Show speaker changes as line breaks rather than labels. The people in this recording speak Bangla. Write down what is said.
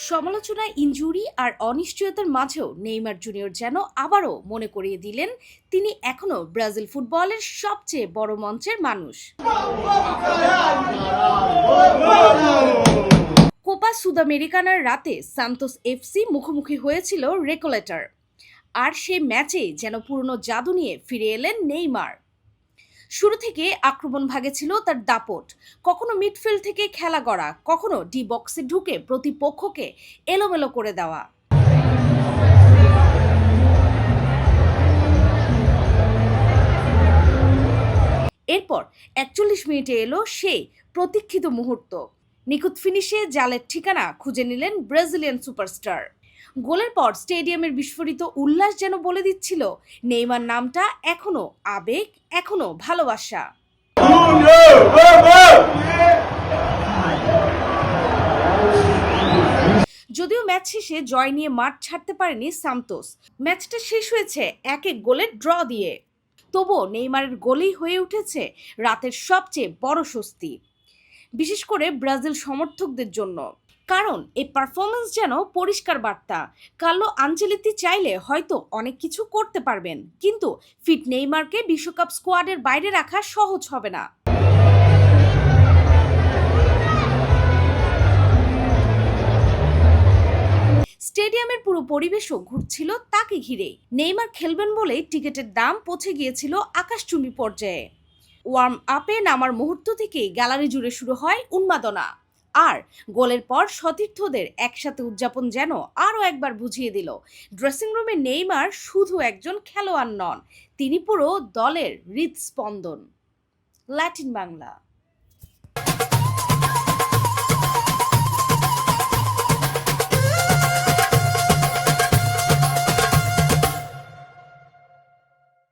সমালোচনা, ইনজুরি আর অনিশ্চয়তার মাঝেও নেইমার জুনিয়র যেন আবারও মনে করিয়ে দিলেন তিনি এখনো ব্রাজিল ফুটবলের সবচেয়ে বড় মঞ্চের মানুষ। কোপা সুদামেরিকানার রাতে সান্তোস এফসি মুখোমুখি হয়েছিল রেকোলেটার, আর সে ম্যাচে যেন পুরনো জাদু নিয়ে ফিরে এলেন নেইমার। শুরু থেকে আক্রমণ ভাগে ছিল তার দাপট, কখনো মিডফিল্ড থেকে খেলা গড়া, কখনো ডি বক্সে ঢুকে প্রতিপক্ষকে এলোমেলো করে দেওয়া। এরপর ৪১ মিনিটে এলো সেই প্রতীক্ষিত মুহূর্ত। নিখুঁত ফিনিশে জালের ঠিকানা খুঁজে নিলেন ব্রাজিলিয়ান সুপারস্টার। গোলের পর স্টেডিয়ামের বিস্ফোরিত উল্লাস যেন বলে দিচ্ছিল নেইমার নামটা এখনো আবেগ, এখনো ভালোবাসা। যদিও ম্যাচ শেষে জয় নিয়ে মাঠ ছাড়তে পারেনি সান্তোস, ম্যাচটা শেষ হয়েছে ১-১ গোলের ড্র দিয়ে। তবুও নেইমারের গোলেই হয়ে উঠেছে রাতের সবচেয়ে বড় স্বস্তি, বিশেষ করে ব্রাজিল সমর্থকদের জন্য। কারণ এই পারফরমেন্স যেন পরিষ্কার বার্তা, কার্লো আনচেলত্তি চাইলে হয়তো অনেক কিছু করতে পারবেন, কিন্তু ফিট নেইমারকে বিশ্বকাপ স্কোয়াডের বাইরে রাখা সহজ হবে না। স্টেডিয়ামের পুরো পরিবেশও ঘুরছিল তাকে ঘিরে। নেইমার খেলবেন বলেই টিকিটের দাম পৌঁছে গিয়েছিল আকাশচুম্বী পর্যায়ে। ওয়ার্ম আপে নামার মুহূর্ত থেকেই গ্যালারি জুড়ে শুরু হয় উন্মাদনা, আর গোলের পর সতীর্থদের একসাথে উদযাপন যেন আরও একবার বুঝিয়ে দিল ড্রেসিং রুমে নেইমার শুধু একজন খেলোয়াড় নন, তিনি পুরো দলের হৃদস্পন্দন। ল্যাটিন বাংলা।